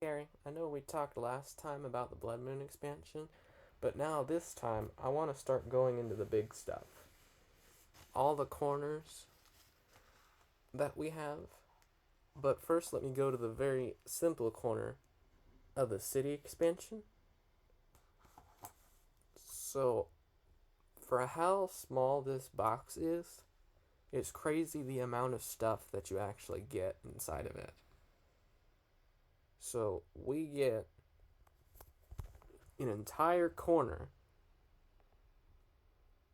Gary, I know we talked last time about the Blood Moon expansion, but now this time I want to start going into the big stuff. All the corners that we have. But first, let me go to the very simple corner of the city expansion. So, for how small this box is, it's crazy the amount of stuff that you actually get inside of it. So, we get an entire corner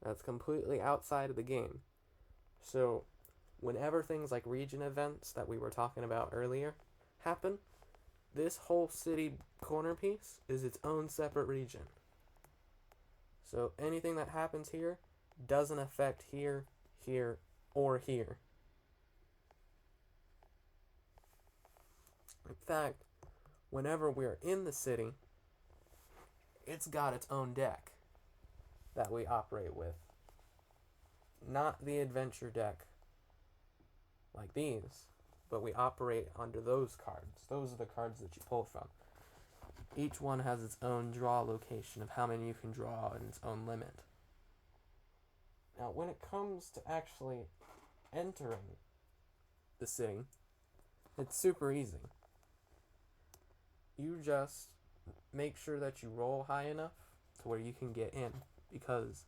that's completely outside of the game. So, whenever things like region events that we were talking about earlier happen, this whole city corner piece is its own separate region. So, anything that happens here doesn't affect here, here, or here. In fact, whenever we're in the city, it's got its own deck that we operate with. Not the adventure deck like these, but we operate under those cards. Those are the cards that you pull from. Each one has its own draw location of how many you can draw and its own limit. Now, when it comes to actually entering the city, it's super easy. You just make sure that you roll high enough to where you can get in, because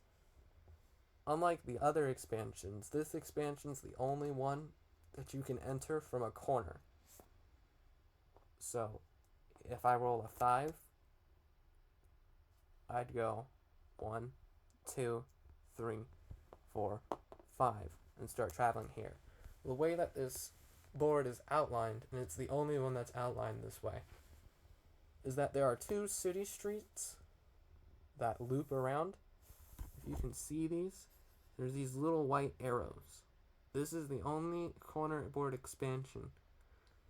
unlike the other expansions, this expansion's the only one that you can enter from a corner. So, if I roll a 5, I'd go 1, 2, 3, 4, 5, and start traveling here. The way that this board is outlined, and it's the only one that's outlined this way, is that there are 2 city streets that loop around. If you can see these, there's these little white arrows. This is the only corner board expansion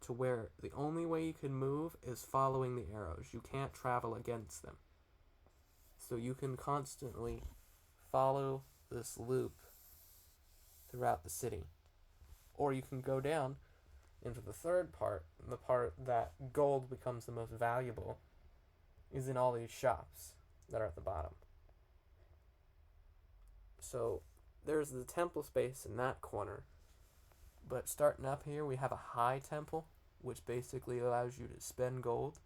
to where the only way you can move is following the arrows. You can't travel against them. So you can constantly follow this loop throughout the city. Or you can go down into the third part, the part that gold becomes the most valuable, is in all these shops that are at the bottom. So there's the temple space in that corner. But starting up here, we have a high temple, which basically allows you to spend gold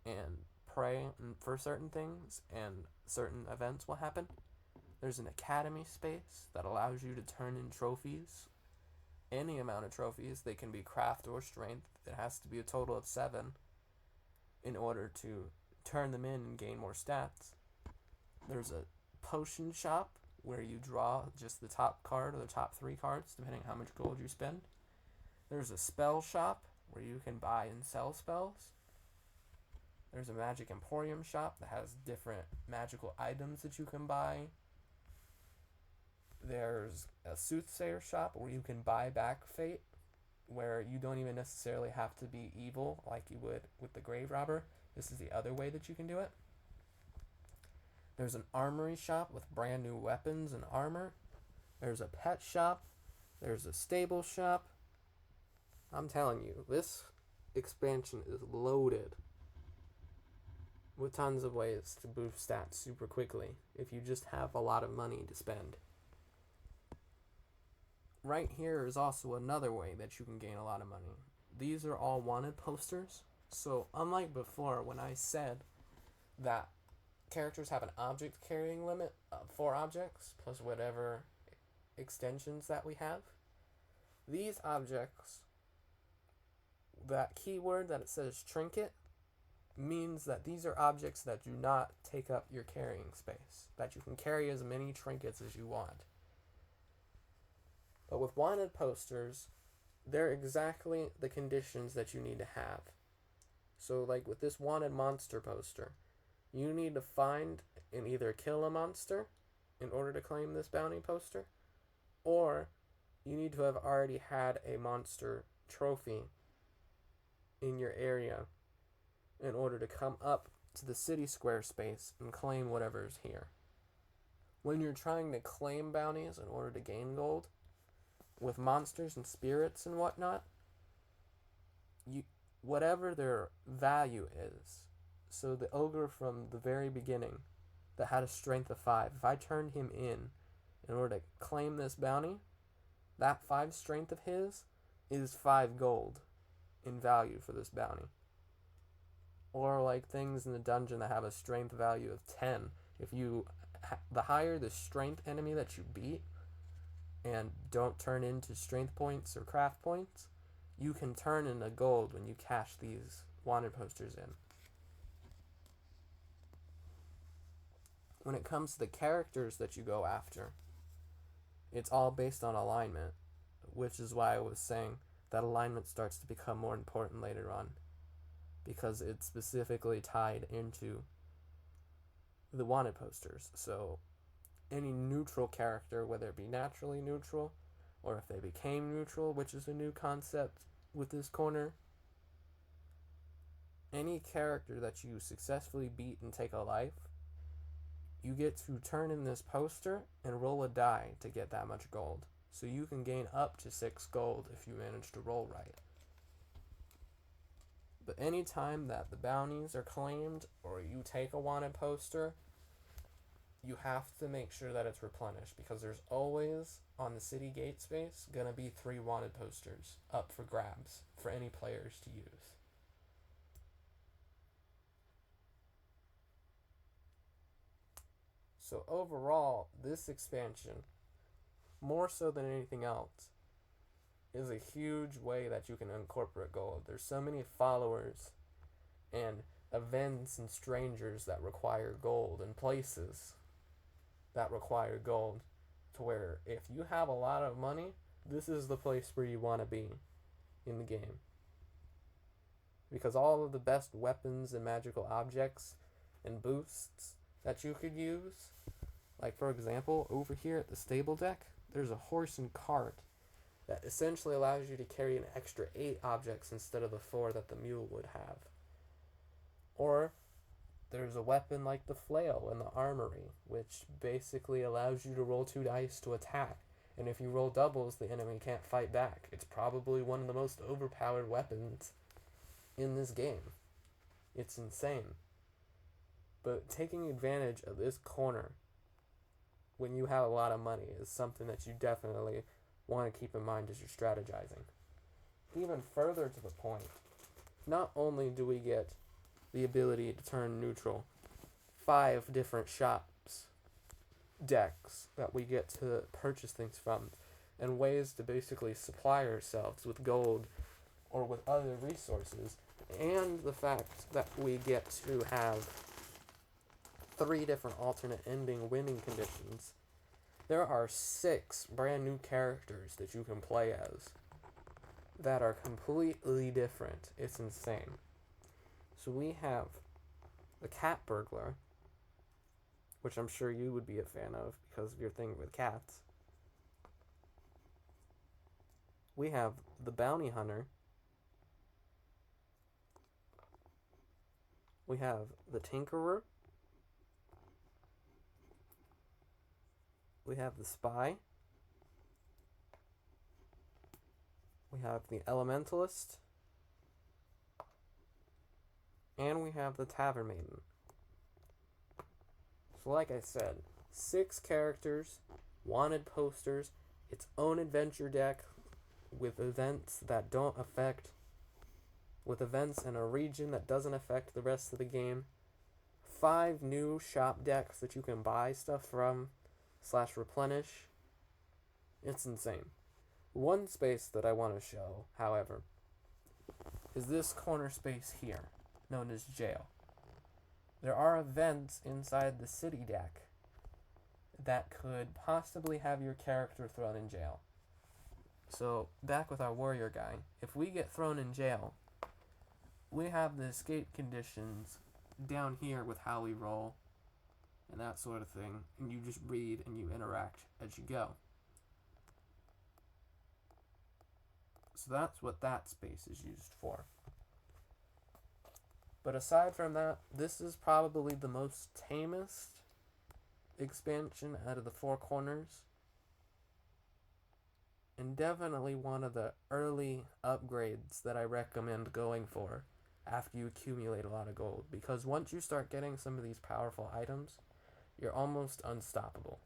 and pray for certain things, and certain events will happen. There's an academy space that allows you to turn in trophies. Any amount of trophies. They can be craft or strength. It has to be a total of 7 in order to turn them in and gain more stats. There's a potion shop where you draw just the top card or the top 3 cards, depending on how much gold you spend. There's a spell shop where you can buy and sell spells. There's a magic emporium shop that has different magical items that you can buy. There's a soothsayer shop where you can buy back fate, where you don't even necessarily have to be evil like you would with the grave robber. This is the other way that you can do it. There's an armory shop with brand new weapons and armor. There's a pet shop. There's a stable shop. I'm telling you, this expansion is loaded with tons of ways to boost stats super quickly if you just have a lot of money to spend. Right here is also another way that you can gain a lot of money. These are all wanted posters. So unlike before when I said that characters have an object carrying limit of 4 objects plus whatever extensions that we have, these objects, that keyword that it says trinket, means that these are objects that do not take up your carrying space, that you can carry as many trinkets as you want. But with wanted posters, they're exactly the conditions that you need to have. So like with this wanted monster poster, you need to find and either kill a monster in order to claim this bounty poster, or you need to have already had a monster trophy in your area in order to come up to the city square space and claim whatever's here. When you're trying to claim bounties in order to gain gold, with monsters and spirits and whatnot, whatever their value is. So the ogre from the very beginning that had a strength of 5, if I turned him in order to claim this bounty, that 5 strength of his is 5 gold in value for this bounty. Or like things in the dungeon that have a strength value of 10. If you, the higher the strength enemy that you beat and don't turn into strength points or craft points, you can turn into gold when you cash these wanted posters in. When it comes to the characters that you go after, it's all based on alignment, which is why I was saying that alignment starts to become more important later on, because it's specifically tied into the wanted posters. So any neutral character, whether it be naturally neutral or if they became neutral, which is a new concept with this corner, any character that you successfully beat and take a life, you get to turn in this poster and roll a die to get that much gold. So you can gain up to 6 gold if you manage to roll right. But any time that the bounties are claimed or you take a wanted poster, you have to make sure that it's replenished, because there's always, on the city gate space, gonna be 3 wanted posters up for grabs for any players to use. So overall, this expansion, more so than anything else, is a huge way that you can incorporate gold. There's so many followers and events and strangers that require gold, and places that require gold, to where if you have a lot of money, this is the place where you want to be in the game. Because all of the best weapons and magical objects and boosts that you could use, like for example, over here at the stable deck, there's a horse and cart that essentially allows you to carry an extra 8 objects instead of the 4 that the mule would have. Or there's a weapon like the flail in the armory, which basically allows you to roll 2 dice to attack, and if you roll doubles, the enemy can't fight back. It's probably one of the most overpowered weapons in this game. It's insane. But taking advantage of this corner when you have a lot of money is something that you definitely want to keep in mind as you're strategizing. Even further to the point, not only do we get the ability to turn neutral, 5 different shops, decks that we get to purchase things from, and ways to basically supply ourselves with gold or with other resources, and the fact that we get to have 3 different alternate ending winning conditions. There are 6 brand new characters that you can play as that are completely different. It's insane. So we have the cat burglar, which I'm sure you would be a fan of because of your thing with cats. We have the bounty hunter. We have the tinkerer. We have the spy. We have the elementalist. And we have the tavern maiden. So like I said, 6 characters, wanted posters, its own adventure deck with events that don't affect, with events in a region that doesn't affect the rest of the game. 5 new shop decks that you can buy stuff from / replenish. It's insane. One space that I want to show, however, is this corner space here, known as jail. There are events inside the city deck that could possibly have your character thrown in jail. So, back with our warrior guy, if we get thrown in jail, we have the escape conditions down here with how we roll and that sort of thing, and you just read and you interact as you go. So that's what that space is used for. But aside from that, this is probably the most tamest expansion out of the 4 corners. and definitely one of the early upgrades that I recommend going for after you accumulate a lot of gold, because once you start getting some of these powerful items, you're almost unstoppable.